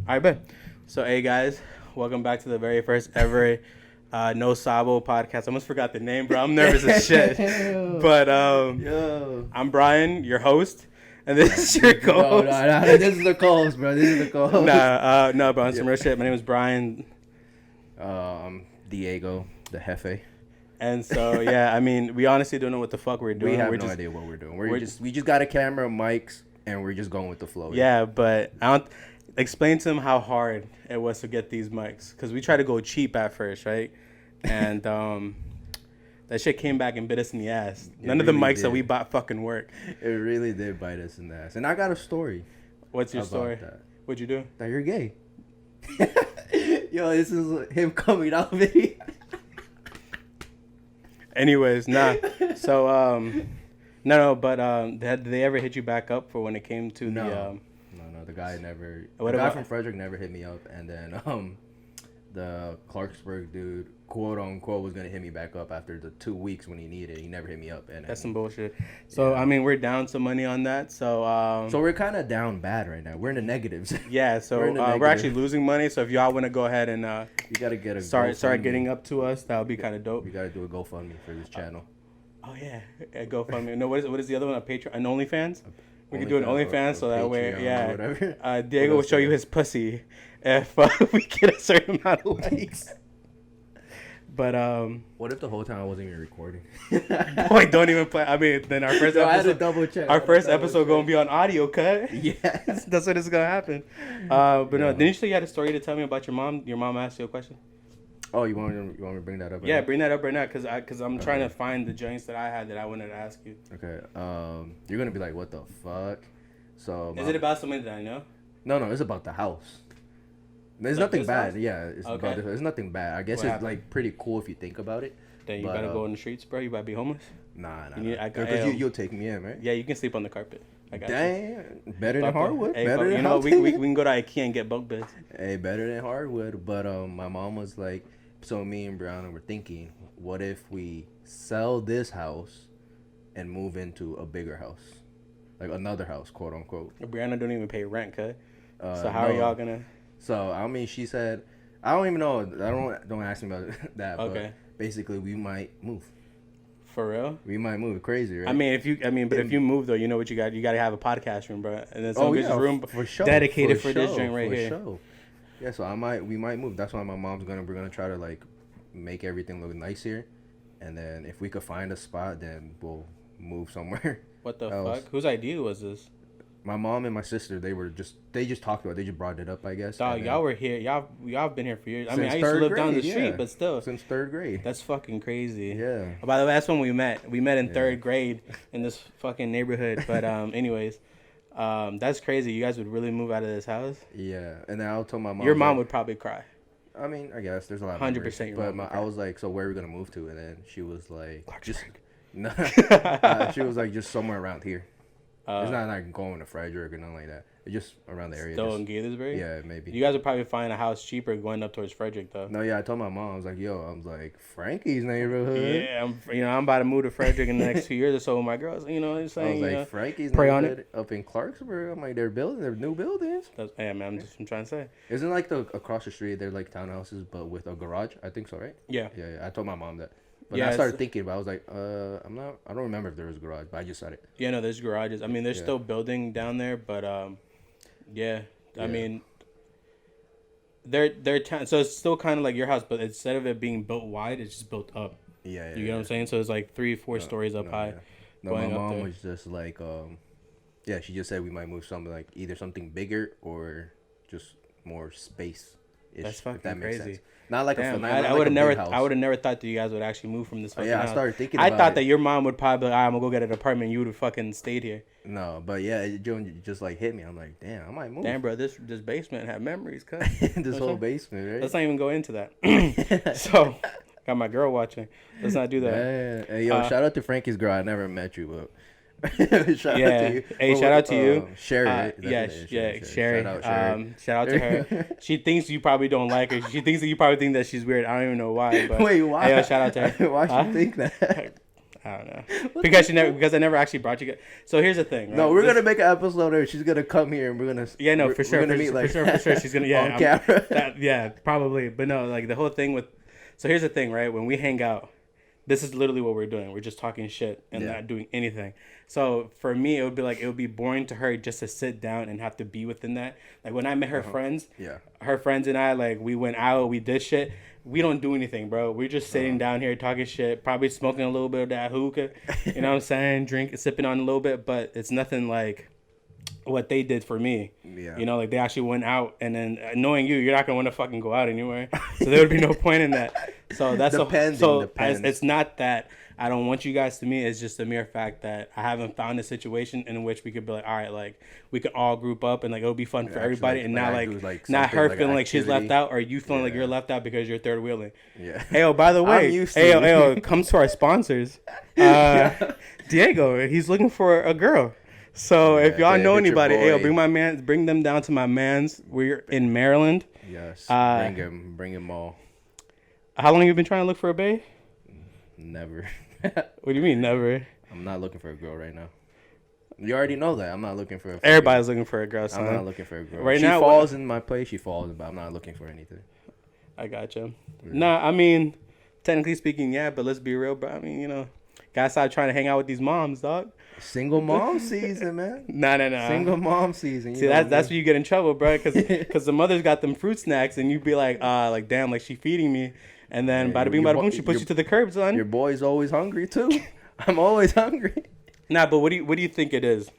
All right, bet. So, hey guys, welcome back to the very first ever No Sabo Podcast. I almost forgot the name, bro. I'm nervous as shit. But I'm Brian, your host, and this is your co-host. No, this is the co-host, bro. This is the co-host. No, bro. On some real shit. My name is Brian. I'm Diego, the jefe. And so, yeah, I mean, we honestly don't know what the fuck we're doing. We have no idea what we're doing. We just got a camera, mics, and we're just going with the flow. Yeah, but I don't explain to them how hard it was to get these mics, because we tried to go cheap at first, right? And that shit came back and bit us in the ass. None of the mics that we bought fucking work. It really did bite us in the ass. And I got a story. What's your story? That. What'd you do? That you're gay. Yo, this is him coming out video. Anyways, nah. So, but did they ever hit you back up for when it came to No, the guy never. What the guy about- from Frederick never hit me up, and then the Clarksburg dude, quote unquote, was gonna hit me back up after the 2 weeks when he needed. He never hit me up, and that's some bullshit. So yeah. I mean, we're down some money on that. So so we're kind of down bad right now. We're in the negatives. Yeah. So we're actually losing money. So if y'all want to go ahead and you gotta get a start getting up to us, that would be kind of dope. We gotta do a GoFundMe for this channel. Oh yeah, a GoFundMe. No, what is the other one? A Patreon? An OnlyFans? We could do an OnlyFans so that way, yeah. Diego will show you his pussy if we get a certain amount of likes. But what if the whole time I wasn't even recording? Boy, don't even play. I mean, then our first episode. I had to double check. Our first episode gonna be on audio cut. Yes, that's what is gonna happen. But no, didn't you say you had a story to tell me about your mom? Your mom asked you a question. Oh, you want me to bring that up? Yeah, bring that up right now, because I'm trying to find the joints that I had that I wanted to ask you. Okay. You're gonna be like, what the fuck? So. Is it about somebody that I know? No, it's about the house. There's like nothing bad. House? Yeah, it's okay. about this. There's nothing bad. I guess What it's happened? like pretty cool if you think about it. Then you gotta go in the streets, bro. You gotta be homeless. Nah. Because you'll take me in, right? Yeah, you can sleep on the carpet. I got Damn, better than hardwood. Hey, better than we can go to IKEA and get bunk beds. Hey, better than hardwood. But my mom was like, so me and Brianna were thinking, what if we sell this house and move into a bigger house, like another house, quote unquote. Brianna don't even pay rent, cut. So how are y'all gonna? So I mean, she said, I don't even know. Don't ask me about that. Okay. But basically, we might move. For real? We might move. Crazy, right? If you move though, you know what you got. You got to have a podcast room, bro, and then some room for sure, dedicated for this joint right here. Sure. Yeah, so we might move. That's why my mom's we're gonna try to like make everything look nice here, and then if we could find a spot, then we'll move somewhere. What the fuck? Whose idea was this? My mom and my sister, they just talked about it. They just brought it up, I guess. Dog, y'all were here. Y'all been here for years. I mean, I used to live down the street, but still. Since third grade. That's fucking crazy. Yeah. By the way, that's when we met. We met in third grade in this fucking neighborhood. But anyways, that's crazy. You guys would really move out of this house? Yeah. And then I'll tell my mom. Your mom would probably cry. I mean, I guess there's a lot of 100%. But I was like, so where are we gonna move to? And then she was like, she was like, just somewhere around here. It's not like going to Frederick or nothing like that. It's just around the area. Still in Gaithersburg? Yeah, maybe. You guys would probably find a house cheaper going up towards Frederick, though. No, yeah, I told my mom, I was like, Frankie's neighborhood. Yeah, I'm about to move to Frederick in the next 2 years or so with my girls. You know what I'm saying? I was like, Frankie's pray neighborhood up in Clarksburg. I'm like, they're new buildings. Man, I'm trying to say. Isn't like across the street, they're like townhouses, but with a garage? I think so, right? Yeah. Yeah, I told my mom that. But I started thinking about it. I was like, I don't remember if there was a garage, but I just said it. Yeah, no, there's garages. I mean, they're still building down there, but I mean, so it's still kind of like your house, but instead of it being built wide, it's just built up. Yeah. You get what I'm saying? So it's like 3-4 stories up high. Yeah. No, my mom was just like, she just said we might move something like either something bigger or just more space. That's fucking crazy. Not like Damn, I would have never thought that you guys would actually move from this fucking house. I started thinking about it. I thought that your mom would probably be like, I'm gonna go get an apartment. You would have fucking stayed here. No, but yeah, it just like hit me. I'm like, damn, I might move. Damn, bro, this basement had memories, cut. This whole basement, right? Let's not even go into that. So, got my girl watching. Let's not do that. Yeah. Hey, yo, shout out to Frankie's girl. I never met you, but. Shout out to you. Hey, shout out to you. Sherry. Sherry. Shout out to her. She thinks you probably don't like her. She thinks that you probably think that she's weird. I don't even know why. But wait, why? Hey, shout out to her. Why she think that? I don't know. Because I never actually brought you guys. So here's the thing. Right? No, we're gonna make an episode where she's gonna come here and we're gonna. Yeah, no, for sure. We're gonna meet like for sure. She's gonna on camera. Yeah, probably. But no, like the whole thing with. So here's the thing, right? When we hang out, this is literally what we're doing. We're just talking shit and not doing anything. So for me, it would be boring to her just to sit down and have to be within that. Like when I met her friends, her friends and I, like we went out, we did shit. We don't do anything, bro. We're just sitting down here talking shit, probably smoking a little bit of that hookah. You know what I'm saying? Sipping on a little bit, but it's nothing like what they did for me. Yeah. You know, like they actually went out, and then knowing you're not gonna want to fucking go out anywhere. So there would be no point in that. So that's depends. It's not that I don't want you guys to meet. It's just a mere fact that I haven't found a situation in which we could be like, all right, like we could all group up and like it'll be fun for everybody, and not not her feeling like she's left out, or you feeling like you're left out because you're third wheeling. Yeah. Hey, by the way, comes to our sponsors. Diego, he's looking for a girl. So if y'all know anybody, bring them down to my man's. We're in Maryland. Yes. Bring him all. How long have you been trying to look for a bae? Never. What do you mean never? I'm not looking for a girl right now. You already know that. I'm not looking for a girl. Everybody's looking for a girl, son. I'm not looking for a girl. Right now, she falls in my place, she falls, but I'm not looking for anything. I gotcha. Yeah. Nah, I mean, technically speaking, yeah, but let's be real, bro. I mean, you know, gotta stop trying to hang out with these moms, dog. Single mom season, man. Nah. Single mom season. See, that's where you get in trouble, bro. Because the mother's got them fruit snacks, and you be like, damn, like she feeding me, and then bada bing, bada boom, she puts you to the curb, son. Your boy's always hungry too. I'm always hungry. Nah, but what do you think it is?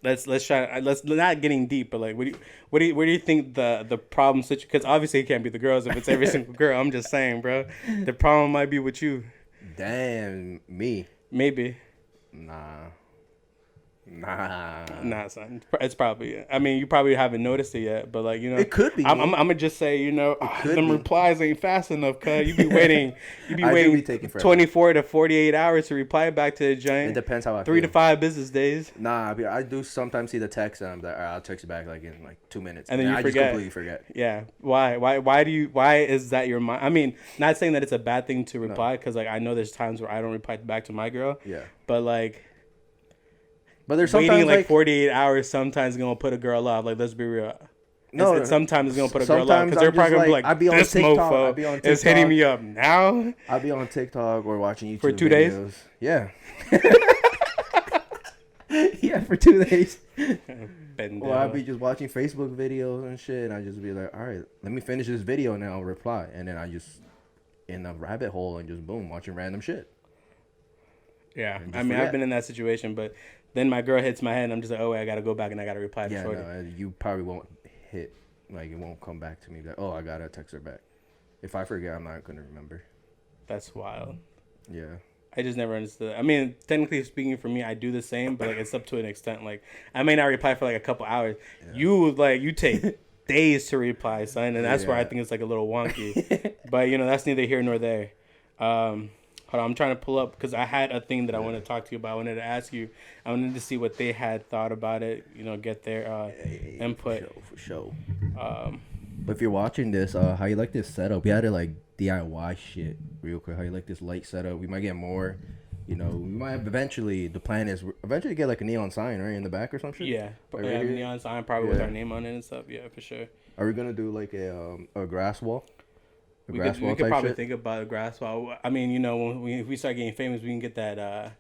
Let's not getting deep, but like, where do you think the problem situation? Because obviously it can't be the girls if it's every single girl. I'm just saying, bro. The problem might be with you. Damn, me. Maybe. Nah, son. It's probably. I mean, you probably haven't noticed it yet, but like, you know, it could be. I'm gonna just say, you know, them replies ain't fast enough, cuz you be waiting. You be waiting 24 to 48 hours to reply back to the giant. It depends how I 3 to 5 business days. Nah, I do sometimes see the text and I'm like, all right, I'll text you back like in like 2 minutes, and then you I forget. just completely forget. Yeah. Why is that your mind? I mean, not saying that it's a bad thing to reply, because like I know there's times where I don't reply back to my girl. Yeah. But like. But there's sometimes waiting like 48 hours sometimes gonna put a girl off. Like, let's be real. No, sometimes it's gonna put a girl off because they're probably gonna be like, this mofo is hitting me up now. I'll be on TikTok or watching YouTube for 2 videos. days. Yeah. Yeah, for 2 days. Or I'll be just watching Facebook videos and shit, and I just be like, all right, let me finish this video and then I'll reply, and then I just in a rabbit hole and just boom, watching random shit. Yeah, I mean, I've been in that situation, but then my girl hits my head, and I'm just like, oh, wait, I got to go back, and I got to reply to shorty. No, you probably won't hit, like, it won't come back to me. Like, oh, I got to text her back. If I forget, I'm not going to remember. That's wild. Yeah. I just never understood. I mean, technically speaking, for me, I do the same, but, like, it's up to an extent. Like, I may not reply for, like, a couple hours. Yeah. You take days to reply, son, and that's where I think it's, like, a little wonky. But, you know, that's neither here nor there. Hold on, I'm trying to pull up because I had a thing that I wanted to talk to you about. I wanted to ask you. I wanted to see what they had thought about it. You know, get their input. For sure. But if you're watching this, how you like this setup? We had to like DIY shit real quick. How you like this light setup? We might get more. You know, we might eventually. The plan is eventually get like a neon sign right in the back or some shit. Yeah, like a neon sign probably with our name on it and stuff. Yeah, for sure. Are we gonna do like a grass wall? We could probably think about a grass wall. I mean, you know, if we start getting famous, we can get that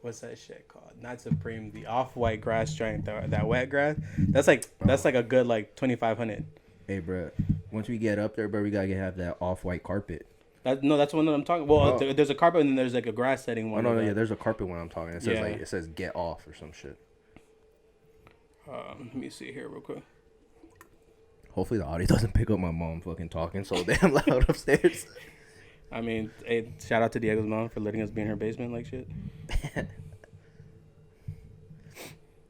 what's that shit called? Not Supreme, the off-white grass giant, that wet grass. That's like a good like 2,500. Hey, bro, once we get up there, bro, we gotta have that off-white carpet. That's the one that I'm talking. Well, there's a carpet and then there's like a grass setting one. Oh no, yeah, there's a carpet one I'm talking. It says it says get off or some shit. Let me see here real quick. Hopefully the audio doesn't pick up my mom fucking talking so damn loud upstairs. I mean, hey, shout out to Diego's mom for letting us be in her basement like shit.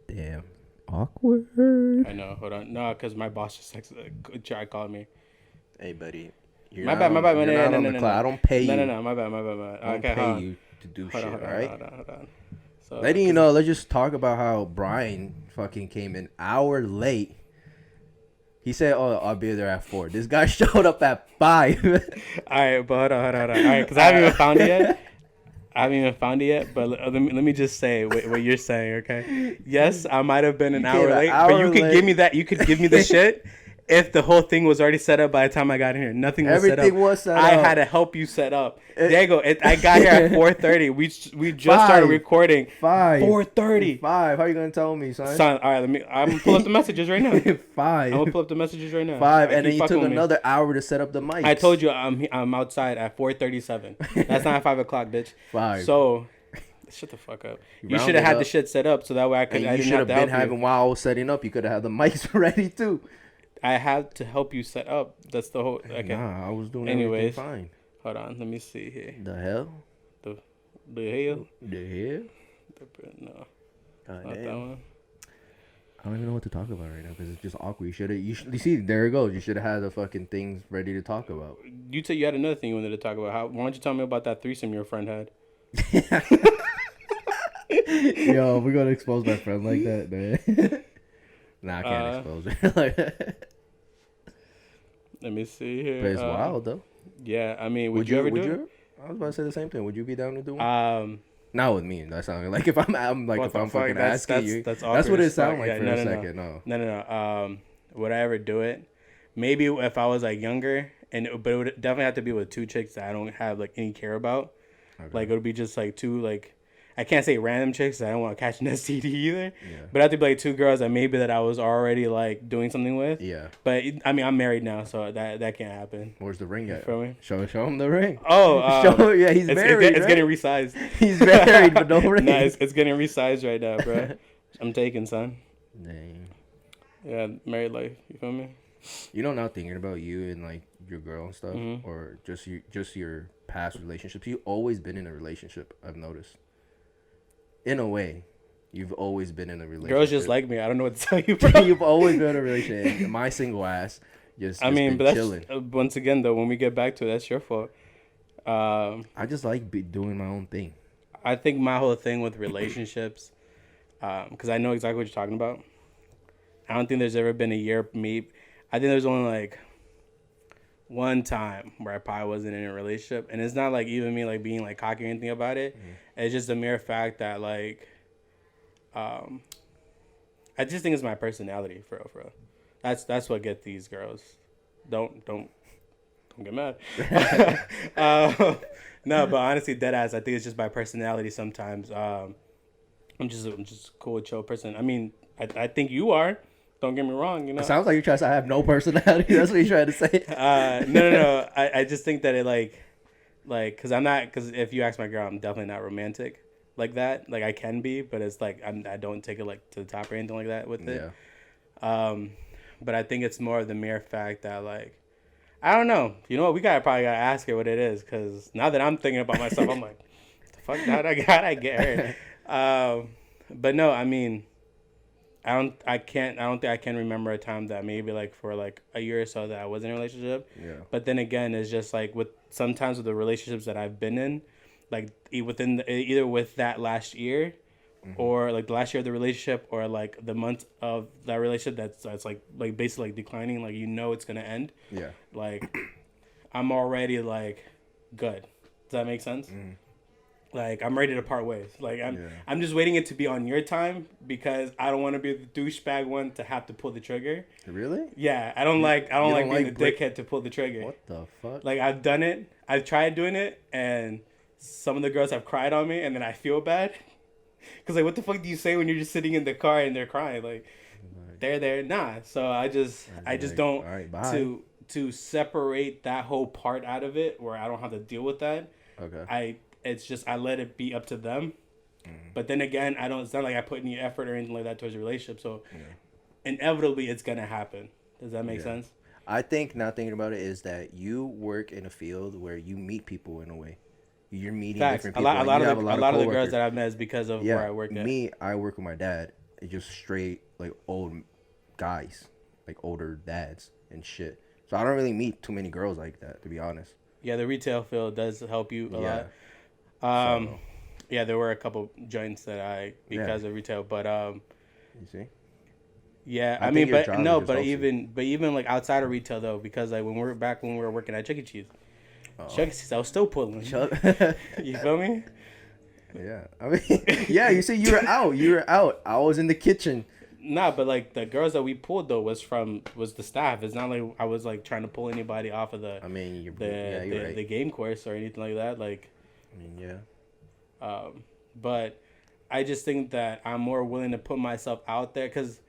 Damn. Awkward. I know. Hold on. No, because my boss just tried calling me. Hey, buddy. My bad. No. I don't pay you. No. My bad. I don't pay you to do shit, all right? Hold on. So, letting you know, let's just talk about how Brian fucking came an hour late. He said, "Oh, I'll be there at 4." This guy showed up at 5. All right, but hold on. All right, because I haven't even found it yet. I haven't even found it yet, but let me just say what you're saying, okay? Yes, I might have been an hour late, but you could give me that. You could give me the shit if the whole thing was already set up by the time I got in here. Nothing was set up. Everything was set up. I had to help you set up. Diego, I got here at 4:30. We just started recording. 4:30. 5. How you gonna tell me, son? Son, all right. I'm gonna pull up the messages right now. 5. I'm gonna pull up the messages right now. 5, and then you took another hour to set up the mics. I told you I'm outside at 4:37. That's not 5 o'clock, bitch. 5. So. Shut the fuck up. You should have had the shit set up so that way I could. You should have been having while I was setting up. You could have had the mics ready too. I had to help you set up. That's the whole. Okay. Nah, I was doing everything fine. Hold on. Let me see here. The hell? The hell? The hell? No. Not that one. I don't even know what to talk about right now because it's just awkward. You see, there it goes. You should have had the fucking things ready to talk about. You said you had another thing you wanted to talk about. Why don't you tell me about that threesome your friend had? Yo, we're gonna expose my friend like that, man. Nah, I can't expose her like that. Let me see here. But it's wild though. Yeah, I mean, would you ever do it? I was about to say the same thing. Would you be down to do one? Not with me. That sounds like if I'm fucking asking you. That's what it sounds like for a second. No. Would I ever do it? Maybe if I was like younger, but it would definitely have to be with two chicks that I don't have like any care about. Okay. Like it would be just like two like. I can't say random chicks. I don't want to catch an STD either. Yeah. But I have to be like two girls that I was already like doing something with. Yeah. But I mean, I'm married now, so that can't happen. Where's the ring at? You feel me? Show him the ring. Oh, yeah, he's married. It's getting resized. He's married, but no ring. Nah, it's getting resized right now, bro. I'm taking, son. Dang. Yeah, married life. You feel me? You know, now thinking about you and like your girl and stuff, or just your past relationships. You've always been in a relationship. I've noticed. In a way, you've always been in a relationship. Girls just like me. I don't know what to tell you, bro. You've always been in a relationship. My single ass just but that's chilling. Once again, though, when we get back to it, that's your fault. I just like doing my own thing. I think my whole thing with relationships, because I know exactly what you're talking about. I don't think there's ever been a year I think there's only like one time where I probably wasn't in a relationship, and it's not like even me like being like cocky or anything about it. It's just a mere fact that like, I just think it's my personality for real. That's what gets these girls. Don't get mad. No, but honestly, deadass, I think it's just my personality sometimes. I'm just a cool, chill person. I mean, I think you are. Don't get me wrong, you know. It sounds like you're trying to say I have no personality. That's what you're trying to say. No. I just think that it because if you ask my girl, I'm definitely not romantic like that. Like I can be, but it's like I don't take it like to the top or anything like that with it. Yeah. But I think it's more of the mere fact that like, I don't know. You know what? We probably gotta ask her what it is, because now that I'm thinking about myself, I'm like, the fuck, how'd I get her? But no, I mean. I don't think I can remember a time that maybe like for like a year or so that I was in a relationship. Yeah. But then again, it's just like sometimes with the relationships that I've been in, like either with that last year, or like the last year of the relationship, or like the month of that relationship that's like basically like declining, like it's gonna end. Yeah. Like I'm already like good. Does that make sense? Mm. Like, I'm ready to part ways. Like, I'm just waiting it to be on your time, because I don't want to be the douchebag one to have to pull the trigger. Really? Yeah, I don't like being the dickhead to pull the trigger. What the fuck? Like, I've done it. I've tried doing it, and some of the girls have cried on me, and then I feel bad. Because, like, what the fuck do you say when you're just sitting in the car and they're crying? Like, they're there. Nah. So, I just don't, right, to separate that whole part out of it, where I don't have to deal with that. Okay. It's just I let it be up to them. But then again, it's not like I put any effort or anything like that towards a relationship. So inevitably it's going to happen. Does that make sense? I think, not thinking about it, is that you work in a field where you meet people in a way. You're meeting different people. A lot of the girls that I've met is because of where I work at. I work with my dad. It's just straight like old guys, like older dads and shit. So I don't really meet too many girls like that, to be honest. Yeah, the retail field does help you a lot. Yeah, there were a couple joints that because of retail, but you see. Yeah, I mean, but no, but even like outside of retail though, because like when we were working at Chuck E. Cheese, I was still pulling. You feel me? Yeah. I mean, yeah, you said you were out. You were out. I was in the kitchen. Nah, but like the girls that we pulled though was the staff. It's not like I was like trying to pull anybody off of the. I mean, you're right. The game course or anything like that. Like, I mean, yeah. But I just think that I'm more willing to put myself out there because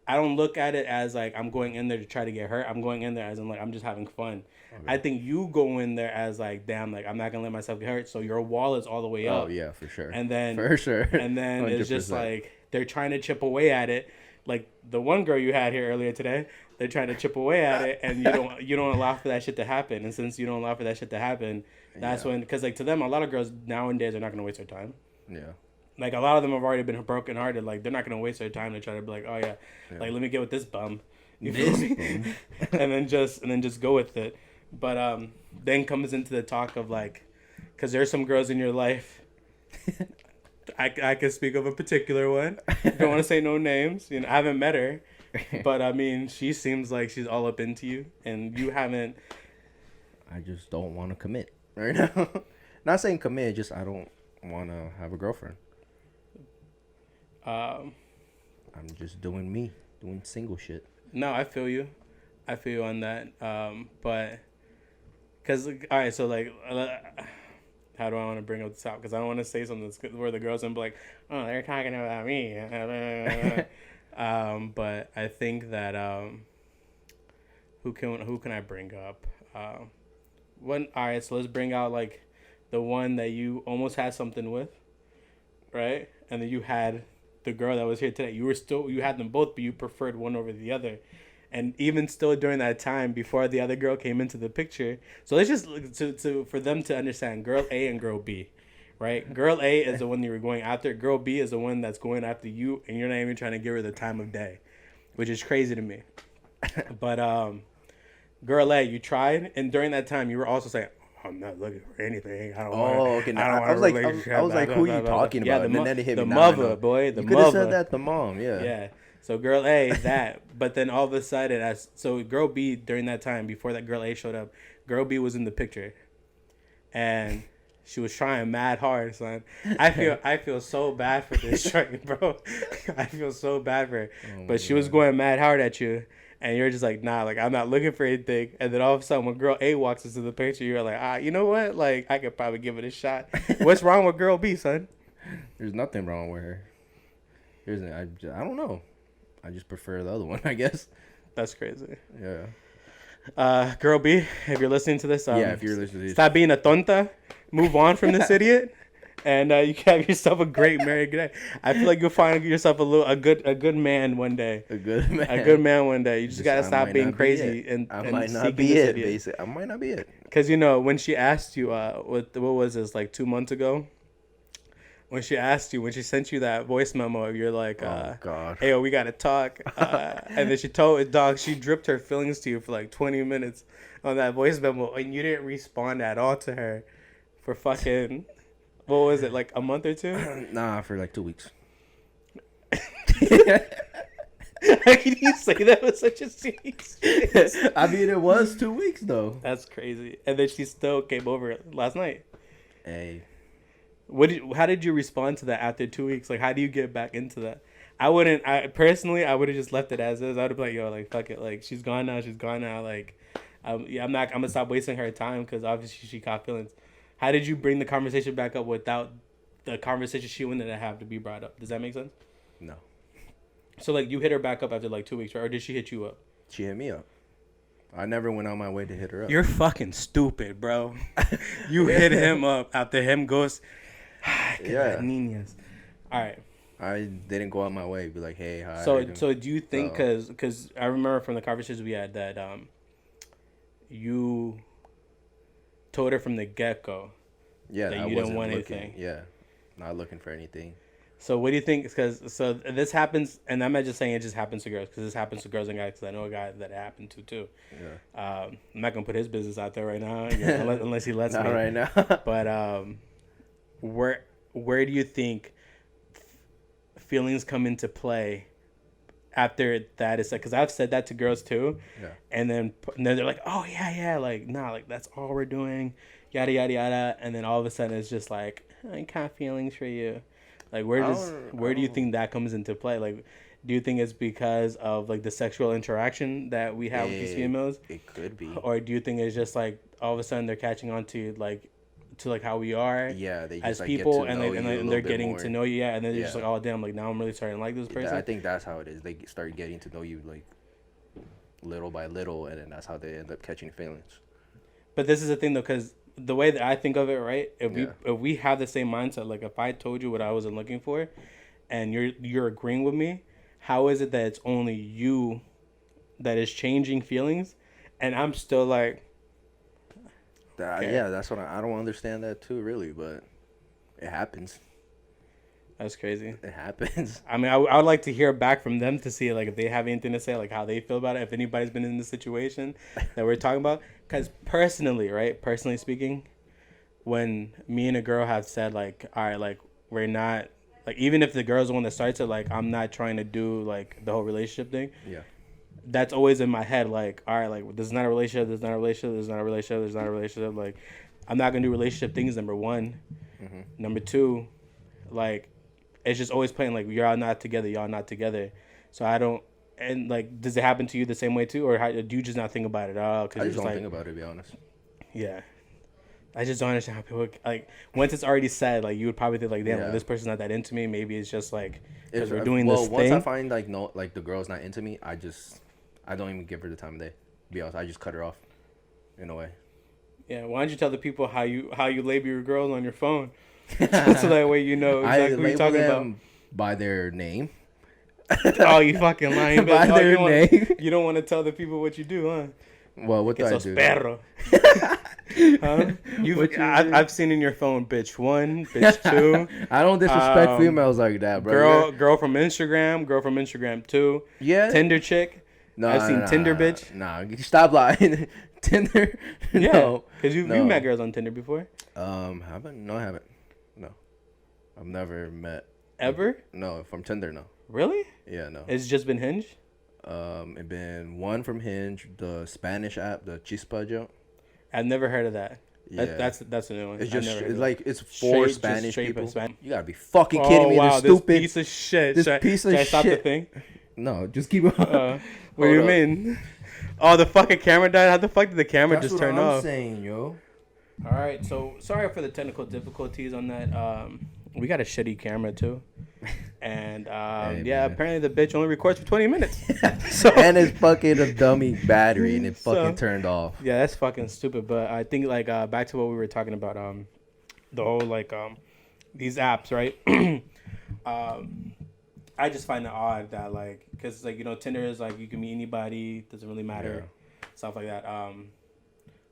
I don't look at it as like I'm going in there to try to get hurt. I'm going in there as I'm like I'm just having fun. Okay. I think you go in there as like damn, like I'm not gonna let myself get hurt. So your wall is all the way up. Oh yeah, for sure. And then for sure. And then 100%. It's just like they're trying to chip away at it. Like the one girl you had here earlier today, they're trying to chip away at it, and you don't allow for that shit to happen. And since you don't allow for that shit to happen, that's when, because like to them, a lot of girls nowadays are not gonna waste their time. Yeah. Like a lot of them have already been broken hearted. Like they're not gonna waste their time to try to be like, oh yeah. Like let me get with this bum, and then just go with it. But then comes into the talk of like, because there's some girls in your life. I can speak of a particular one. Don't want to say no names. You know, I haven't met her, but I mean, she seems like she's all up into you, and you haven't. I just don't want to commit right now. Not saying commit, just I don't want to have a girlfriend. I'm just doing me, doing single shit. No, I feel you on that. But because all right, so like. How do I want to bring up this out? Because I don't want to say something that's where the girls and be like, oh, they're talking about me. But I think that who can I bring up? All right, so let's bring out like the one that you almost had something with, right? And then you had the girl that was here today. You had them both, but you preferred one over the other. And even still during that time before the other girl came into the picture. So let's just for them to understand girl A and girl B, right? Girl A is the one you were going after. Girl B is the one that's going after you, and you're not even trying to give her the time of day, which is crazy to me. But girl A, you tried, and during that time you were also saying, I'm not looking for anything. I don't want. Oh, okay. I was like, who are you talking about? Yeah, and then it hit the me. mother, boy. The you mother. You could have said that. The mom. Yeah. Yeah. So girl A, that, but then all of a sudden, so girl B during that time before that girl A showed up, girl B was in the picture, and she was trying mad hard, son. I feel so bad for this shorty, bro. I feel so bad for her, but she was going mad hard at you, and you're just like, nah, like I'm not looking for anything. And then all of a sudden, when girl A walks into the picture, you're like, you know what? Like I could probably give it a shot. What's wrong with girl B, son? There's nothing wrong with her. I don't know. I just prefer the other one, I guess. That's crazy. Yeah. Girl B, if you're listening to this, if you're listening to this, stop being a tonta. Move on from this idiot, and you can have yourself a great married day. I feel like you'll find yourself a good man one day. A good man. A good man one day. You just gotta stop being crazy and might not be it. Basically, I might not be it. Because when she asked you, what was this like 2 months ago? When she sent you that voice memo, you're like, oh, God. Hey, we got to talk. And then she dripped her feelings to you for like 20 minutes on that voice memo, and you didn't respond at all to her for fucking, what was it, like a month or two? Nah, for like 2 weeks. How can you say that with such a serious face? I mean, it was 2 weeks, though. That's crazy. And then she still came over last night. Hey. How did you respond to that after 2 weeks? Like, how do you get back into that? I would have just left it as is. I would be like, yo, like, fuck it. Like, she's gone now. Like, I'm going to stop wasting her time because obviously she caught feelings. How did you bring the conversation back up without the conversation she wanted to have to be brought up? Does that make sense? No. So, like, you hit her back up after, like, 2 weeks, right? Or did she hit you up? She hit me up. I never went out my way to hit her up. You're fucking stupid, bro. You hit him up after him goes... Yeah. Niñas. All right. I didn't go out my way. Be like, hey, hi. So do you think, because I remember from the conversations we had that you told her from the get-go that you didn't want anything. Yeah. Not looking for anything. So what do you think? Because this happens, and I'm not just saying it just happens to girls, because this happens to girls and guys, because I know a guy that it happened to too. Yeah. I'm not going to put his business out there right now, unless he lets me. Not right now. But where do you think feelings come into play after that is like, because I've said that to girls too, and then they're like, oh yeah, like nah, like that's all we're doing, yada yada yada, and then all of a sudden it's just like I got feelings for you. Like where do you think that comes into play? Like, do you think it's because of like the sexual interaction that we have with these females? It could be. Or do you think it's just like all of a sudden they're catching on to like how we are they just, as like, people, and they're getting more. To know you, and then they're just like, oh damn, like now I'm really starting to like this person. I think that's how it is. They start getting to know you like little by little, and then that's how they end up catching feelings. But this is the thing though, because the way that I think of it, right? If we have the same mindset, like if I told you what I wasn't looking for, and you're agreeing with me, how is it that it's only you that is changing feelings, and I'm still like, okay. Yeah, that's what I don't understand that too, really, but it happens. That's crazy. It happens. I mean, I would like to hear back from them to see like if they have anything to say, like how they feel about it, if anybody's been in the situation that we're talking about. Because personally speaking, when me and a girl have said like, all right, like we're not, like even if the girl's the one that starts it, like I'm not trying to do like the whole relationship thing. Yeah. That's always in my head, like, all right, like this is not a relationship, this is not a relationship, this is not a relationship, this is not a relationship. Like, I'm not gonna do relationship things. Number one. Mm-hmm. Number two, like, it's just always playing like y'all not together. So I don't. And like, does it happen to you the same way too, or do you just not think about it at all? I just don't think about it, to be honest. Yeah, I just don't understand how people like once it's already said, like you would probably think like, damn, like, this person's not that into me. Maybe it's just like because we're doing this thing. Well, once I find like the girl's not into me, I don't even give her the time of day. To be honest, I just cut her off, in a way. Yeah, why don't you tell the people how you label your girls on your phone, so that way you know exactly what you're talking about. By their name. Oh, you fucking lying! By their name. You don't want to tell the people what you do, huh? Well, what do I do? Perro. Huh? I've seen in your phone, bitch 1, bitch 2. I don't disrespect females like that, bro. Girl from Instagram 2. Yeah. Tinder chick. No, I've seen Tinder, bitch. Nah, stop lying. Tinder. Yeah, no. Because you met girls on Tinder before. Haven't? No, I haven't. No, I've never met. Ever? No, from Tinder, no. Really? Yeah, no. It's just been Hinge? It been one from Hinge, the Spanish app, the Chispa joke. I've never heard of that. Yeah. That's a new one. It's just it's for Spanish people. You gotta be fucking kidding me! Wow, this stupid piece of shit. Should I stop the thing? No, just keep it. What do you mean? Oh, the fucking camera died. How the fuck did the camera just turn off? That's what I'm saying, yo. All right, so sorry for the technical difficulties on that. We got a shitty camera too, and apparently the bitch only records for 20 minutes. So, and it's fucking a dummy battery, and it fucking turned off. Yeah, that's fucking stupid. But I think like back to what we were talking about, the whole like these apps, right? I just find it odd that like, cause like Tinder is like you can meet anybody, doesn't really matter, stuff like that.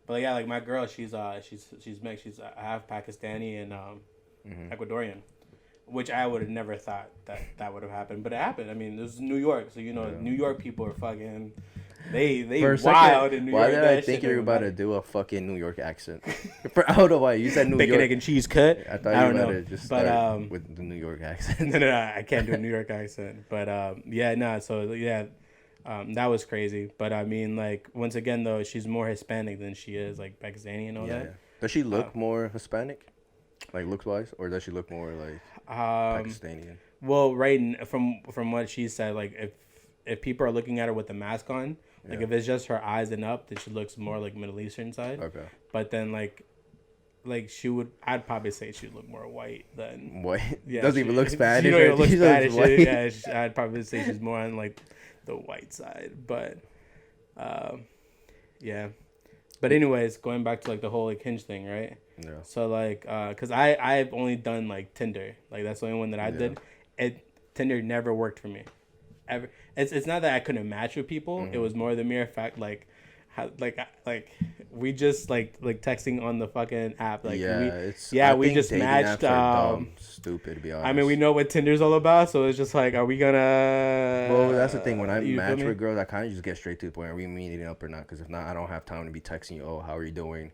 But yeah, like my girl, she's mixed. She's half Pakistani and Ecuadorian, which I would have never thought that would have happened, but it happened. I mean, this is New York, so New York people are fucking, they wild in New York. Why did I think you were about to do a fucking New York accent? I don't know why you said New York. Bacon, egg, and cheese cut. I thought you were going to just start with the New York accent. No, I can't do a New York accent. But that was crazy. But I mean, like, once again, though, she's more Hispanic than she is, like, Pakistani and all that. Yeah. Does she look more Hispanic? Like, looks-wise? Or does she look more, like, Pakistani? Well, right, from what she said, like, if people are looking at her with the mask on, like, if it's just her eyes and up, then she looks more, like, Middle Eastern side. Okay. But then, like I'd probably say she'd look more white than... White? Yeah. Doesn't even look Spanish. She don't even look Spanish. I'd probably say she's more on, like, the white side. But, yeah. But anyways, going back to, like, the whole, like, Hinge thing, right? Yeah. So, like, because I've only done, like, Tinder. Like, that's the only one that I did. Tinder never worked for me. Ever. It's not that I couldn't match with people. Mm-hmm. It was more the mere fact, like, how, like we just like texting on the fucking app. Like, we just matched. Stupid, to be honest. I mean, we know what Tinder's all about, so it's just like, are we gonna? Well, that's the thing. When I match with girls, I kind of just get straight to the point: are we meeting up or not? Because if not, I don't have time to be texting you. Oh, how are you doing?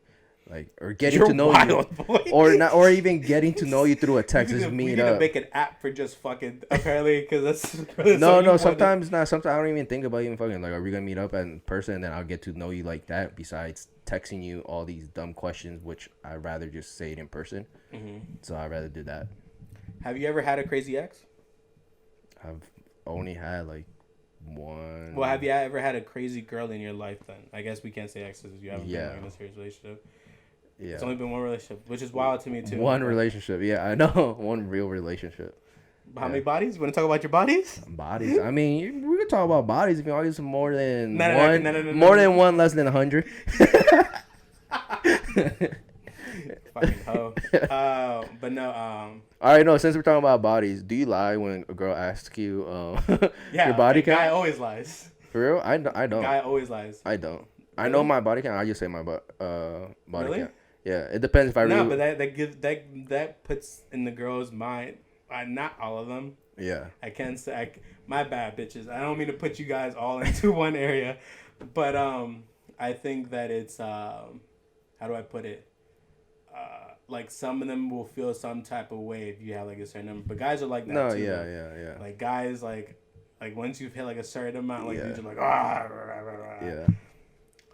Like, or getting to know you, boy. or even getting to know you through a text. Just meet up. We need to make an app for just fucking, apparently, because that's no. Sometimes not. Sometimes I don't even think about even fucking. Like, are we gonna meet up in person and then I'll get to know you like that? Besides texting you all these dumb questions, which I'd rather just say it in person. Mm-hmm. So I'd rather do that. Have you ever had a crazy ex? I've only had like one. Well, have you ever had a crazy girl in your life? Then I guess we can't say exes. You haven't been in a serious relationship. Yeah. It's only been one relationship, which is wild to me too. One relationship, yeah, I know. One real relationship. How many bodies? You want to talk about your bodies? Bodies. I mean, we can talk about bodies if you want to get more than one. More than one, less than 100. Fucking hoe. But no. All right, no. Since we're talking about bodies, do you lie when a girl asks you your body count? Guy always lies. For real? I don't. Guy always lies. I don't. Really? I know my body count. I just say my body really? count. Yeah, it depends if I really... No, but that puts in the girl's mind, not all of them. Yeah. I can't say... my bad, bitches. I don't mean to put you guys all into one area. But I think that it's... how do I put it? Like, some of them will feel some type of way if you have, like, a certain number. But guys are like that, no, too. No, yeah. Like, guys, like once you've hit, like, a certain amount, like, you're just like, Yeah.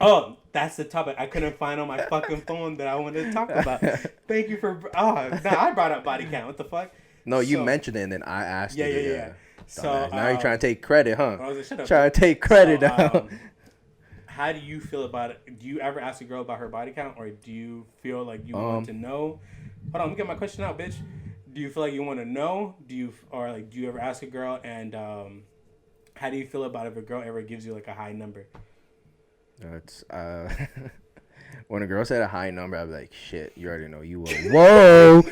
Oh, that's the topic I couldn't find on my fucking phone that I wanted to talk about. Thank you for... I brought up body count. What the fuck? No, you mentioned it, and then I asked you. Yeah. So now you're trying to take credit, huh? I was like, shut up. Trying to take credit now. How do you feel about it? Do you ever ask a girl about her body count, or do you feel like you want to know? Hold on, let me get my question out, bitch. Do you feel like you want to know? Do you ever ask a girl, and how do you feel about if a girl ever gives you like a high number? It's when a girl said a high number, I'd be like, shit, you already know you will. Whoa.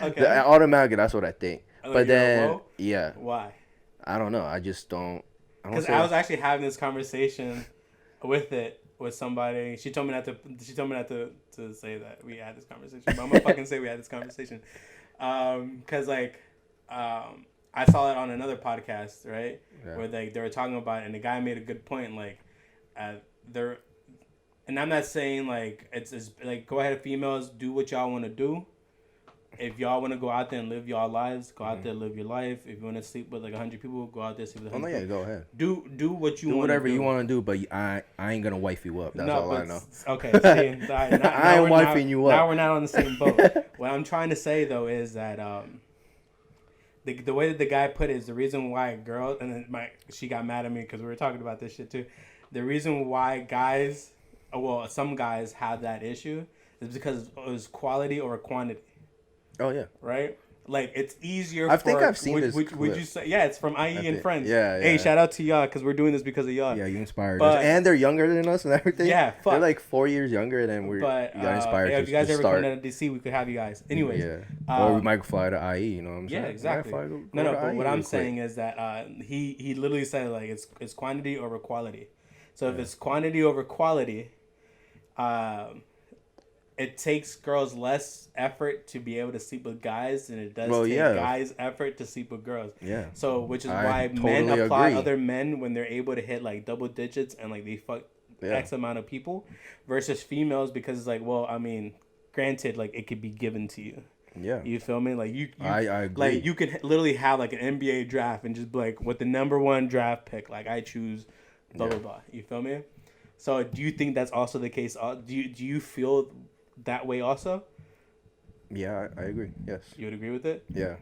Okay. Automatically, that's what I think. But then, yeah. Why? I don't know. I just don't. Because I was actually having this conversation with somebody. She told me not to say that we had this conversation. But I'm gonna fucking say we had this conversation. Because I saw it on another podcast, right? Yeah. Where they were talking about it, and the guy made a good point. Like, and I'm not saying like it's like, go ahead, females, do what y'all want to do. If y'all want to go out there and live y'all lives, go out there and live your life. If you want to sleep with like 100 people, go out there and sleep with 100 people. Go ahead. Do what you want to do. Do whatever you want to do, but I ain't going to wife you up. That's all I know. Okay. See, I ain't wifing you up. Now we're not on the same boat. What I'm trying to say, though, is that the way that the guy put it is the reason why a girl, and then she got mad at me because we were talking about this shit too. The reason why some guys have that issue is because it was quality over quantity. Oh, yeah. Right? Like, it's easier I think I've seen this would you say... Yeah, it's from IE and Friends. Yeah. Hey, shout out to y'all, because we're doing this because of y'all. Yeah, you inspired us. And they're younger than us and everything. Yeah, fuck. They're like 4 years younger than we got inspired if you guys ever come to DC, we could have you guys. Anyways. Yeah. Or we might fly to IE, you know what I'm saying? Yeah, exactly. But what I'm saying is that he literally said, like, it's quantity over quality. So if it's quantity over quality... it takes girls less effort to be able to sleep with guys than it does guys' effort to sleep with girls. Yeah. So, which is why men applaud other men when they're able to hit like double digits and like they fuck X amount of people versus females, because it's like, well, I mean, granted, like it could be given to you. Yeah. You feel me? Like you I agree. Like you could literally have like an NBA draft and just be like, with the number one draft pick, like I choose blah blah blah. You feel me? So do you think that's also the case? Do you feel that way also? Yeah, I agree. Yes. You would agree with it? Yeah.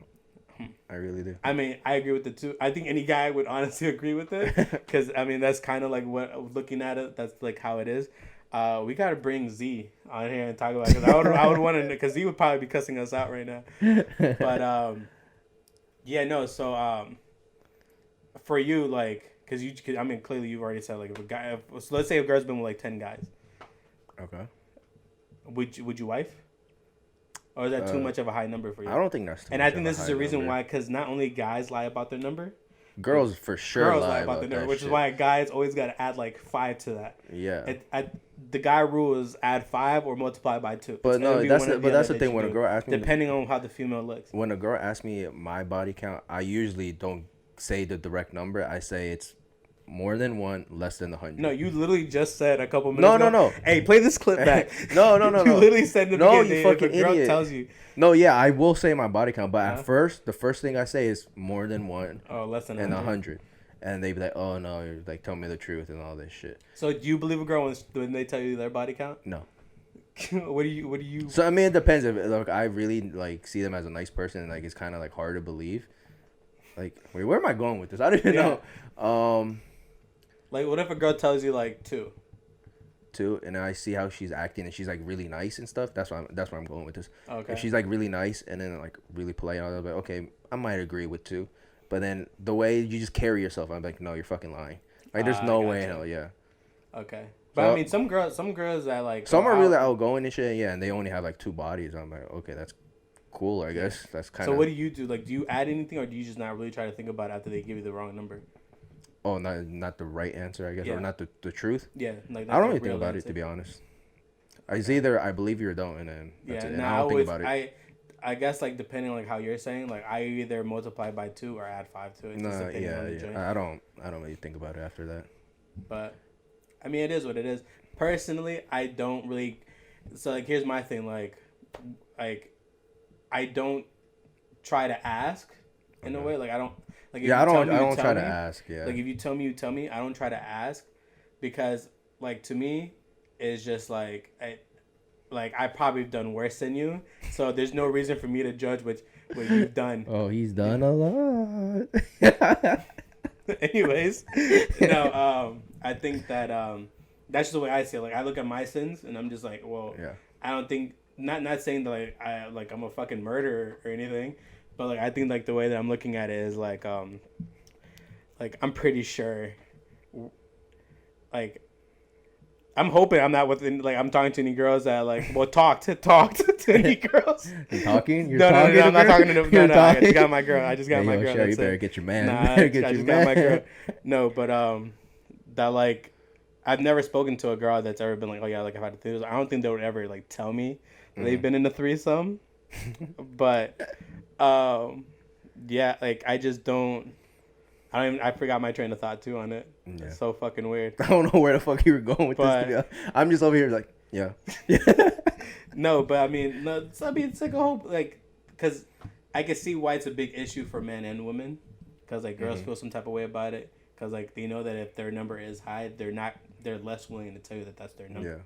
I really do. I mean, I agree with it too. I think any guy would honestly agree with it, because I mean that's kind of like what, looking at it, that's like how it is. We gotta bring Z on here and talk about it, because I would want to, because Z would probably be cussing us out right now. But yeah, no. So for you, like, because I mean, clearly you've already said like, if a guy, so let's say a girl's been with like 10 guys. Okay. Would you wife? Or is that too much of a high number for you? I don't think that's too much. And I think this is the reason why, because not only guys lie about their number. Girls for sure lie about their number, which is why guys always got to add like 5 to that. Yeah. The guy rule is add 5 or multiply by 2. But no, that's the thing. When a girl asks me, depending on how the female looks. When a girl asks me my body count, I usually don't say the direct number. I say it's more than one, less than 100. No, you literally just said a couple minutes ago. No. Hey, play this clip back. No. You literally said in the beginning, you fucking if a girl idiot. tells you. No, yeah, I will say my body count, but at first, the first thing I say is more than one. Oh, less than 100. And they be like, oh no, you're like, tell me the truth and all this shit. So do you believe a girl when they tell you their body count? No. What do you? So I mean, it depends. If like I really like see them as a nice person, and like it's kind of like hard to believe. Like, wait, where am I going with this? I don't even know. Like, what if a girl tells you like two, and I see how she's acting, and she's like really nice and stuff. That's where I'm going with this. Okay. If she's like really nice and then like really polite, I'll be like, okay, I might agree with two. But then the way you just carry yourself, I'm like, no, you're fucking lying. Like, there's no way in hell, yeah. Okay. But so, I mean, some girls that like some are really outgoing and shit, yeah, and they only have like two bodies. I'm like, okay, that's cool, I guess. That's kind of. So what do you do? Like, do you add anything, or do you just not really try to think about it after they give you the wrong number? Oh, not the right answer, I guess, or not the truth. Yeah, like I don't really think about it, to be honest. It's either I believe you or don't, and then that's it. And I don't think about it. I guess like depending on like how you're saying, like I either multiply by 2 or add 5 to it. No, yeah. I don't really think about it after that. But I mean, it is what it is. Personally, I don't really. So like, here's my thing. Like I don't try to ask in a way. Like I don't. Like, I don't try to ask. Yeah. Like if you tell me, you tell me. I don't try to ask, because like to me, it's just like I probably have done worse than you. So there's no reason for me to judge what you've done. Oh, he's done a lot. Anyways, I think that that's just the way I see it. Like I look at my sins and I'm just like, well, yeah. I don't think not saying that I'm a fucking murderer or anything, but like I think like the way that I'm looking at it is like I'm pretty sure, like I'm hoping I'm not I'm talking to any girls that talk to any girls. You're talking? No, I'm not talking to no. I just got my girl. You better get your man. Nah, I just got my girl. No, but that like I've never spoken to a girl that's ever been like, oh yeah, like I've had a threesome. I don't think they would ever like tell me they've been in a threesome. But yeah, like I just don't. I forgot my train of thought too on it. Yeah. It's so fucking weird. I don't know where the fuck you were going with this. I'm just over here like, yeah. No, but I mean, it's like a whole because I can see why it's a big issue for men and women, because like girls feel some type of way about it, because like they know that if their number is high, they're less willing to tell you that that's their number. Yeah.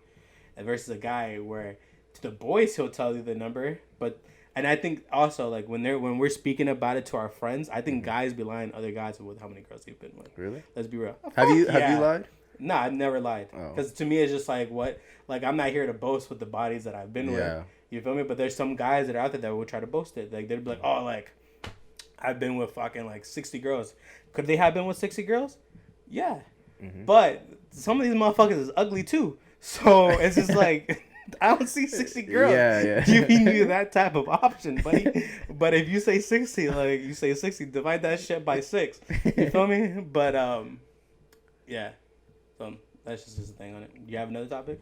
And versus a guy where to the boys he'll tell you the number, but. And I think also like when we're speaking about it to our friends, I think guys be lying to other guys with how many girls they've been with. Really? Let's be real. Have you lied? No, I've never lied. Because to me it's just like what, like I'm not here to boast with the bodies that I've been with. You feel me? But there's some guys that are out there that will try to boast it. Like they'd be like, oh, like I've been with fucking like 60 girls. Could they have been with 60 girls? Yeah. Mm-hmm. But some of these motherfuckers is ugly too. So it's just like. I don't see 60 girls giving you that type of option, buddy. But if you say 60, like you say 60, divide that shit by 6. You feel me? But yeah. So that's just the thing on it. You have another topic?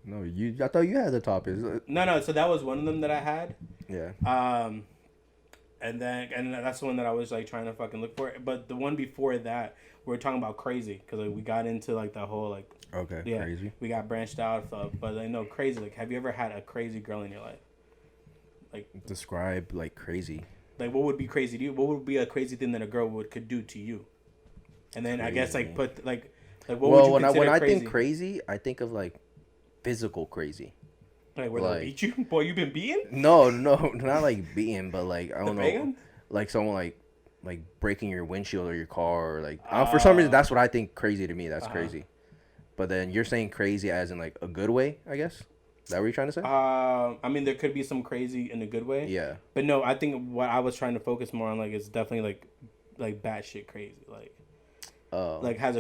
No, I thought you had the topic. No. So that was one of them that I had. Yeah. And that's the one that I was like trying to fucking look for. But the one before that, we were talking about crazy, because like we got into like the whole like. Okay. Yeah, crazy. We got branched out, but I know crazy. Like, have you ever had a crazy girl in your life? Like, describe like crazy. Like, what would be crazy to you? What would be a crazy thing that a girl could do to you? And then crazy. I guess like put like what would you consider when I crazy? think crazy, I think of like physical crazy. Like where they beat you? Boy, you been beaten? No, not like beaten, but like I don't know, banging? Like someone like breaking your windshield or your car, or like for some reason that's what I think crazy to me. That's crazy. But then you're saying crazy as in like a good way, I guess? Is that what you're trying to say? I mean, there could be some crazy in a good way. Yeah. But no, I think what I was trying to focus more on like is definitely like batshit crazy. Like has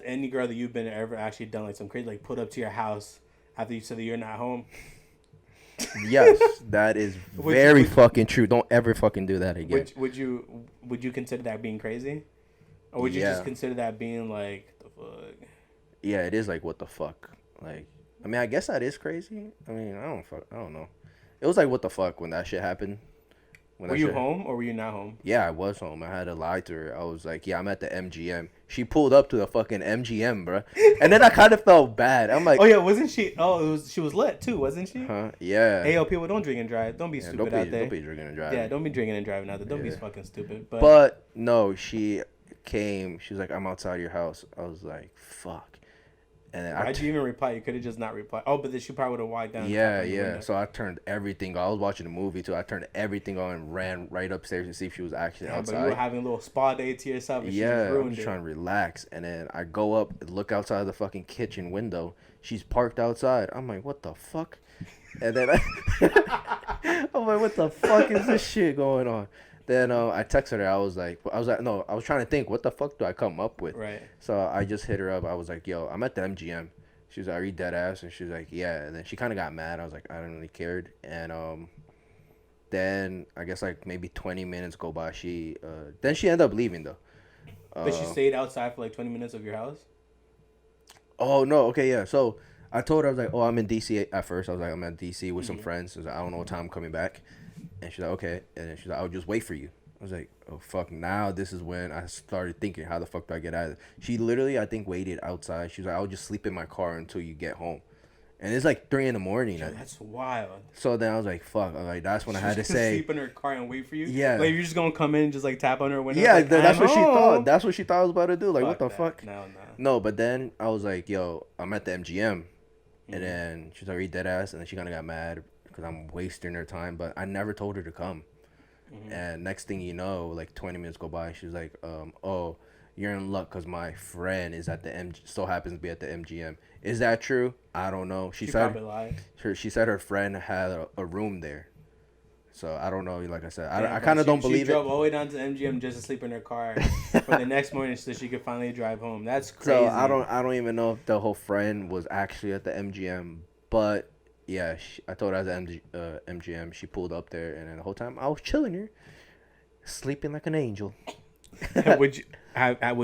any girl that you've been ever actually done like some crazy, like put up to your house after you said that you're not home? Yes, that is very fucking true. Don't ever fucking do that again. Would you consider that being crazy? Or would you just consider that being like the fuck? Yeah, it is like what the fuck. Like, I mean, I guess that is crazy. I mean, I don't know. It was like what the fuck when that shit happened. Were you home or were you not home? Yeah, I was home. I had to lie to her. I was like, yeah, I'm at the MGM. She pulled up to the fucking MGM, bro. And then I kind of felt bad. I'm like, oh yeah, wasn't she? Oh, she was lit too, wasn't she? Huh? Yeah. Hey, yo, people, don't drink and drive. Don't be stupid out there. Don't be drinking and driving. Yeah, don't be drinking and driving out there. Don't be fucking stupid. But no, she came. She was like, I'm outside your house. I was like, fuck. And then why'd you even reply? You could have just not replied. Oh, but then she probably would have walked down. Yeah. So I turned everything on. I was watching a movie too. I turned everything on and ran right upstairs to see if she was actually outside. But you were having a little spa day to yourself. And yeah, I was trying to relax. And then I go up and look outside the fucking kitchen window. She's parked outside. I'm like, what the fuck? And then I'm like, what the fuck is this shit going on? Then I texted her. I was trying to think, what the fuck do I come up with? Right. So I just hit her up. I was like, yo, I'm at the MGM. She was like, are you dead ass? And she was like, yeah. And then she kind of got mad. I was like, I don't really cared. And then I guess like maybe 20 minutes go by. Then she ended up leaving though. But she stayed outside for like 20 minutes of your house? Oh, no. Okay, yeah. So I told her, I was like, oh, I'm in D.C. at first. I was like, I'm at D.C. with some friends. I was like, I don't know what time I'm coming back. And she's like, okay. And then she's like, I'll just wait for you. I was like, oh, fuck. Now this is when I started thinking, how the fuck do I get out of it? She literally, I think, waited outside. She was like, I'll just sleep in my car until you get home. And it's like 3 a.m. Yo, that's wild. So then I was like, fuck. Like, that's when I had to say. Sleep in her car and wait for you? Yeah. Like, you're just going to come in and just, like, tap on her window? Yeah, like, that's what she thought. That's what she thought I was about to do. Like, what the fuck? No, but then I was like, yo, I'm at the MGM. And then she's like, are you dead ass? And then she kind of got mad because I'm wasting her time. But I never told her to come. And next thing you know, like 20 minutes go by, she's like, oh, you're in luck because my friend is at the still happens to be at the MGM. Is that true? I don't know. She said probably lied. She said her friend had a room there. So I don't know. Like I said, I kind of don't believe it. She drove all the way down to the MGM just to sleep in her car for the next morning so she could finally drive home. That's crazy. So I don't even know if the whole friend was actually at the MGM, but yeah, I told her I was at MGM. She pulled up there, and then the whole time I was chilling here, sleeping like an angel. Would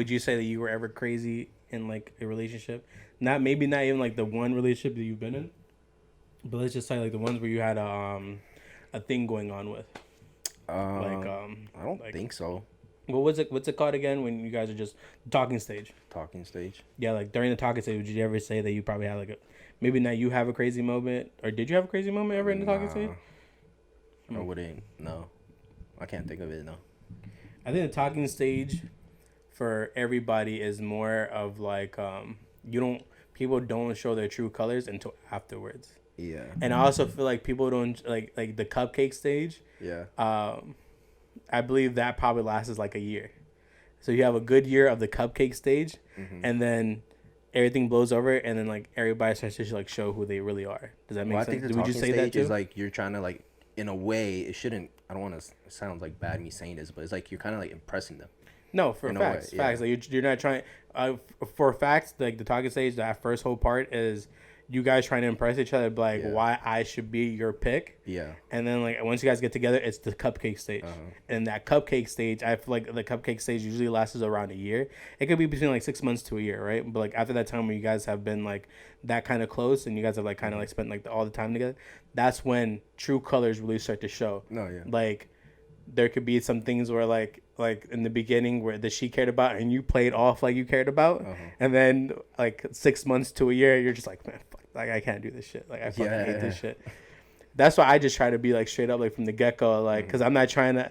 you say that you were ever crazy in like a relationship? Not even like the one relationship that you've been in, but let's just say like the ones where you had a thing going on with. I don't think so. Well, what's it called again when you guys are just talking stage? Talking stage. Yeah, like during the talking stage, would you ever say that you probably had like maybe not you have a crazy moment, or did you have a crazy moment ever in the talking stage? I wouldn't. No, I can't think of it. No. I think the talking stage for everybody is more of like people don't show their true colors until afterwards. Yeah. And I also feel like people don't like the cupcake stage. Yeah. I believe that probably lasts like a year. So you have a good year of the cupcake stage, and then everything blows over, and then like everybody starts to like show who they really are. Does that make sense? I think the talking stage is like you're trying to like, in a way, it shouldn't. I don't want to sound like bad me saying this, but it's like you're kind of like impressing them. No, for facts. Like you're not trying. For facts, like the talking stage, that first whole part is you guys trying to impress each other, like why I should be your pick. Yeah. And then like once you guys get together, it's the cupcake stage. And that cupcake stage, I feel like the cupcake stage usually lasts around a year. It could be between like 6 months to a year, right? But like after that time when you guys have been like that kind of close and you guys have like kind of like spent like all the time together, that's when true colors really start to show. No, yeah. Like there could be some things where like in the beginning where that she cared about and you played off like you cared about, and then like 6 months to a year you're just like, man, fuck, like I can't do this shit, like I fucking hate this shit. That's why I just try to be like straight up like from the get-go, like because I'm not trying to,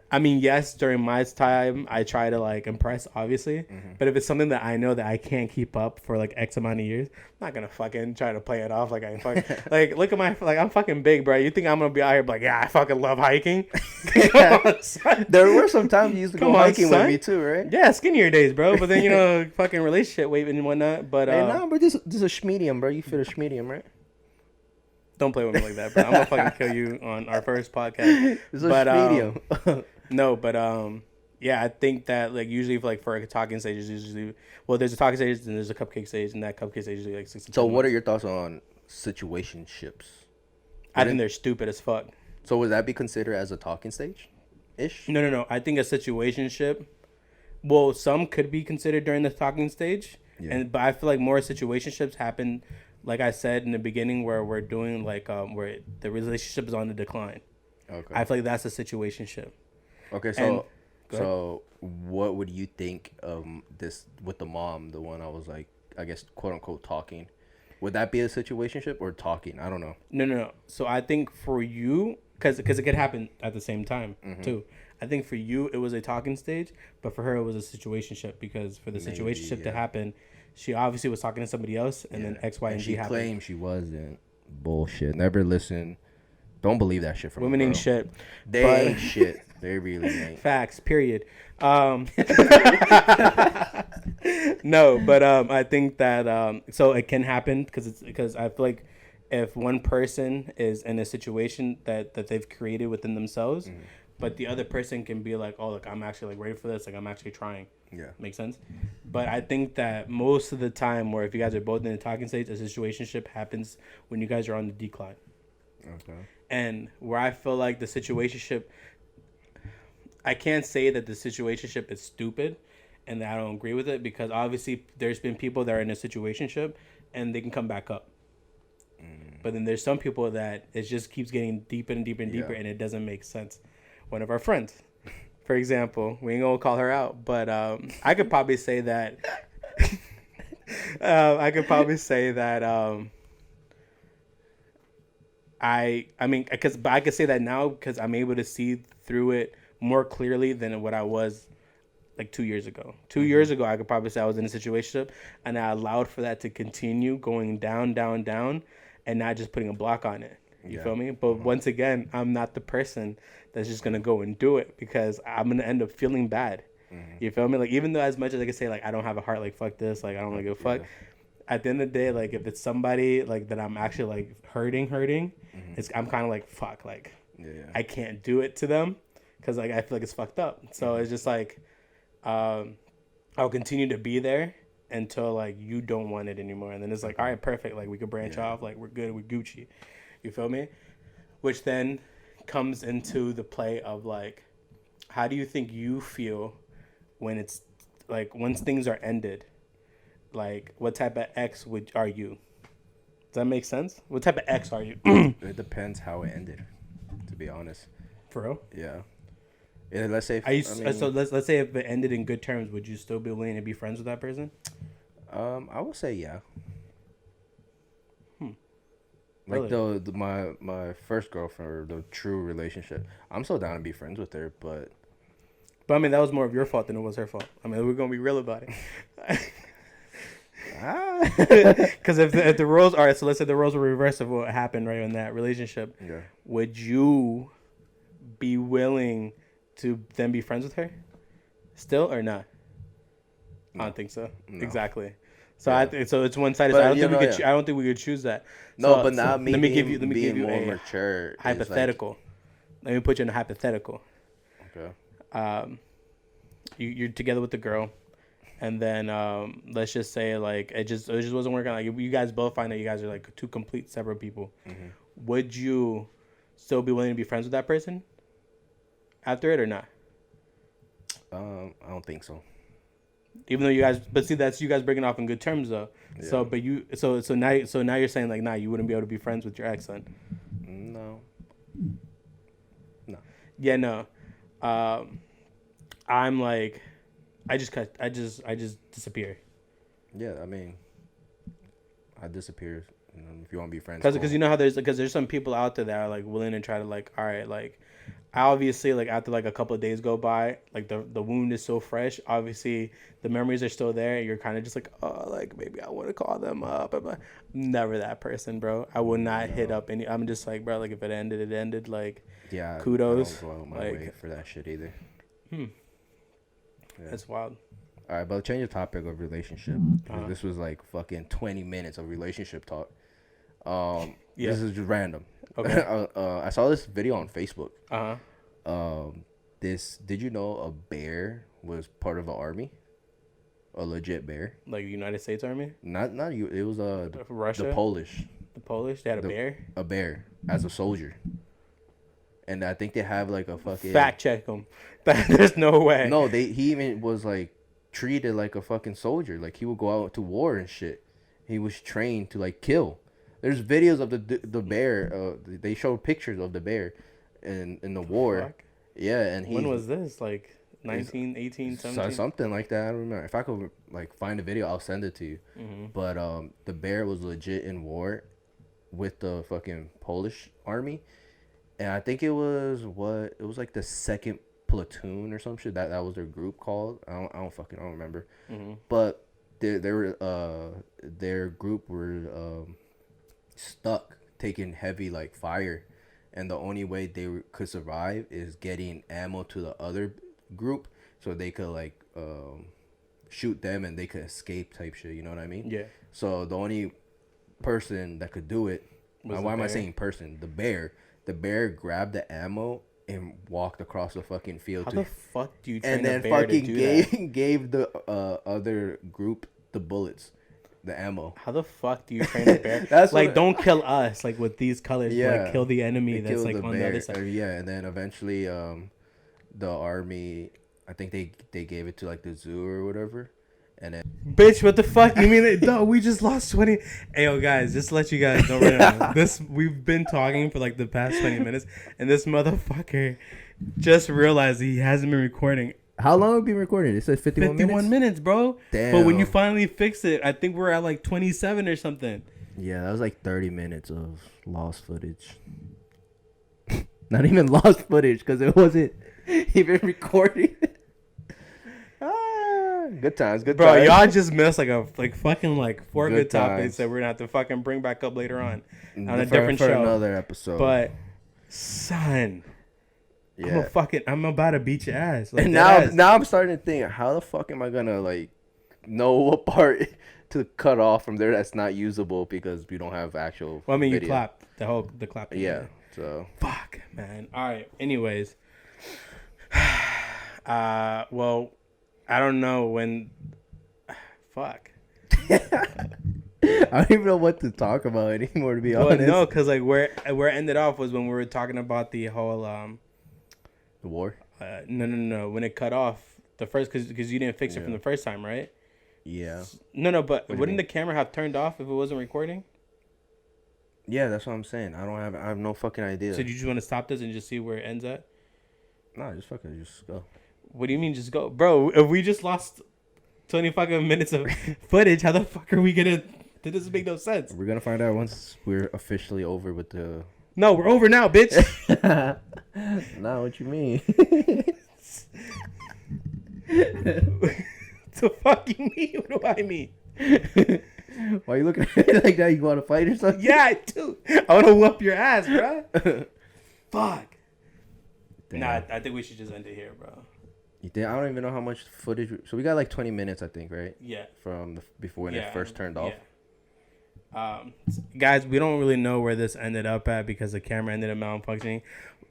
I mean, yes, during my time I try to like impress obviously, but if it's something that I know that I can't keep up for like X amount of years, I'm not gonna fucking try to play it off like I fucking like look at my, like I'm fucking big, bro. You think I'm gonna be out here like, yeah, I fucking love hiking? There were some times you used to go hiking with me too, right? Yeah, skinnier days, bro. But then you know, fucking relationship weight and whatnot. But hey, nah, but this is a schmedium, bro. You fit a schmedium, right? Don't play with me like that, bro. I'm gonna fucking kill you on our first podcast. It's a schmedium. No, but yeah, I think that like usually for a talking stage is usually, well, there's a talking stage and there's a cupcake stage, and that cupcake stage is usually like 6 to 10 So what months. are your thoughts on situationships? I think they're stupid as fuck. So would that be considered as a talking stage ish? No. I think a situationship, well, some could be considered during the talking stage, but I feel like more situationships happen, like I said in the beginning, where we're doing like where the relationship is on the decline. Okay. I feel like that's a situationship. Okay, so what would you think of this with the mom, the one I was like, I guess, quote unquote, talking? Would that be a situationship or talking? I don't know. No. So I think for you, because it could happen at the same time too. I think for you it was a talking stage, but for her it was a situationship because for the situationship to happen, she obviously was talking to somebody else, and then X, Y, and Z happened. She claimed she wasn't. Bullshit. Never listen. Don't believe that shit from women. Ain't shit. They ain't shit. They really ain't. Facts. Period. No, but I think that so it can happen because I feel like if one person is in a situation that they've created within themselves, but the other person can be like, oh, look, I'm actually like ready for this. Like I'm actually trying. Yeah. Makes sense. But I think that most of the time, where if you guys are both in the talking stage, a situationship happens when you guys are on the decline. Okay. And where I feel like the situationship, I can't say that the situationship is stupid and that I don't agree with it, because obviously there's been people that are in a situationship and they can come back up. But then there's some people that it just keeps getting deeper and deeper and deeper, and it doesn't make sense. One of our friends, for example, we ain't gonna call her out, but I could probably say that. I mean, but I could say that now because I'm able to see through it more clearly than what I was like 2 years ago. 2 years ago, I could probably say I was in a situation and I allowed for that to continue going down, down, down, and not just putting a block on it. You feel me? But once again, I'm not the person that's just gonna go and do it because I'm gonna end up feeling bad. You feel me? Like, even though as much as I can say like I don't have a heart, like fuck this, like I don't really give a fuck. At the end of the day, like if it's somebody like that I'm actually like hurting, I'm kind of like fuck, like I can't do it to them because like I feel like it's fucked up. So it's just like I'll continue to be there until like you don't want it anymore, and then it's like all right, perfect, like we could branch off, like we're good, we're Gucci. You feel me? Which then comes into the play of like, how do you think you feel when it's like once things are ended? Like, what type of ex are you? Does that make sense? What type of ex are you? It depends how it ended, to be honest. For real? Yeah. And let's say so let's say if it ended in good terms, would you still be willing to be friends with that person? I would say yeah. Really? Like my first girlfriend, or the true relationship, I'm so down to be friends with her, but I mean that was more of your fault than it was her fault. I mean, we're gonna be real about it. Because if the roles are so, let's say the roles were reversed of what happened right in that relationship. Yeah. Would you be willing to then be friends with her, still or not? No. I don't think so. No. Exactly. So so it's one sided. So I don't think we could choose that. No, but now let me give you more a mature hypothetical. Let me put you in a hypothetical. Okay. You're together with the girl, and then let's just say like it just wasn't working. Like you guys both find that you guys are like two complete separate people. Would you still be willing to be friends with that person after it or not? I don't think so. Even though you guys, but see, that's you guys breaking off in good terms though. Yeah. So, but so now you're saying like, nah, you wouldn't be able to be friends with your ex then? No. Yeah, no. I'm like, I just disappear. Yeah, I mean, I disappear. If you want to be friends. Because you know how there's some people out there that are like willing to try to like, all right, like. Obviously, like after like a couple of days go by, like the wound is so fresh. Obviously, the memories are still there. You're kind of just like, oh, like maybe I want to call them up. I'm never that person, bro. I would not hit up any. I'm just like, bro, like if it ended, it ended. Like, yeah, kudos. I don't go out my way for that shit either. Yeah. That's wild. All right, but change the topic of relationship. This was like fucking 20 minutes of relationship talk. This is just random. Okay. I saw this video on Facebook. Did you know a bear was part of the army? A legit bear. Like the United States Army? Not you. It was Russia. The Polish. The Polish? They had a bear? A bear as a soldier. And I think they have like a fucking fact check them. There's no way. No, he even was like treated like a fucking soldier. Like he would go out to war and shit. He was trained to like kill. There's videos of the bear. They showed pictures of the bear, in the war. Fuck. Yeah, and when was this? Like 19, 18, 17? Something like that. I don't remember. If I could like find a video, I'll send it to you. Mm-hmm. But the bear was legit in war with the fucking Polish army, and I think it was like the second platoon or some shit. That was their group called. I don't remember. Mm-hmm. But their group were stuck taking heavy like fire, and the only way they could survive is getting ammo to the other group so they could like shoot them and they could escape type shit. You know what I mean? Yeah. So the only person that could do it. Why am I saying person? The bear. The bear grabbed the ammo and walked across the fucking field. How the fuck do you train and then a bear fucking to do that? gave the other group the bullets, the ammo. How the fuck do you train a bear? That's like, don't kill us like with these colors. Yeah, like, kill the enemy that's like on bear. the other side. Yeah, and then eventually the army, I think they gave it to like the zoo or whatever. And then, bitch, what the fuck? You mean no? We just lost 20. Hey, yo, guys, just to let you guys know right now, we've been talking for like the past 20 minutes, and this motherfucker just realized he hasn't been recording. How long have we been recording? It said 51 minutes, bro. Damn. But when you finally fix it, I think we're at like 27 or something. Yeah, that was like 30 minutes of lost footage. Not even lost footage because it wasn't even recording. Good times, bro. Y'all just missed like fucking like four good topics times that we're gonna have to fucking bring back up later on a different for show, another episode. But son, yeah, I'm about to beat your ass. Like, and now I'm starting to think, how the fuck am I gonna like know what part to cut off from there that's not usable because we don't have actual. Well, I mean, video. you clapped the clap. Yeah. So fuck, man. All right. Anyways, well. I don't know when. Fuck. I don't even know what to talk about anymore, to be honest. No, because like where it ended off was when we were talking about the whole the war. No. When it cut off the first, because you didn't fix it from the first time, right? Yeah. No. But wouldn't the camera have turned off if it wasn't recording? Yeah, that's what I'm saying. I have no fucking idea. So do you just want to stop this and just see where it ends at? No, just go. What do you mean just go? Bro, if we just lost 25 minutes of footage, how the fuck are we gonna... That doesn't make no sense. We're gonna find out once we're officially over with the... No, we're over now, bitch. Not what you mean. The fuck you mean? What do I mean? Why are you looking at me like that? You want to fight or something? Yeah, I do. I want to whoop your ass, bro. Fuck. Damn. Nah, I think we should just end it here, bro. You think? I don't even know how much footage. So we got like 20 minutes, I think, right? Yeah. From before when it first turned off. Yeah. Guys, we don't really know where this ended up at because the camera ended up malfunctioning.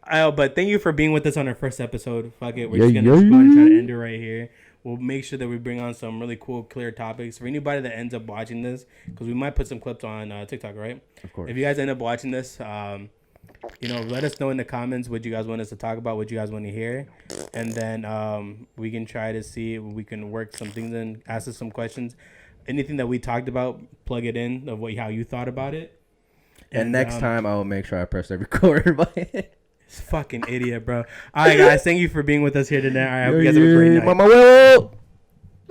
But thank you for being with us on our first episode. Fuck it, we're just gonna go and try to end it right here. We'll make sure that we bring on some really cool, clear topics for anybody that ends up watching this, because we might put some clips on TikTok, right? Of course. If you guys end up watching this, let us know in the comments what you guys want us to talk about, what you guys want to hear, and then we can try to see if we can work some things in, ask us some questions. Anything that we talked about, plug it in of how you thought about it. And next time, I will make sure I press the record button. Fucking idiot, bro. All right, guys. Thank you for being with us here today. All right, I hope you guys have a great night.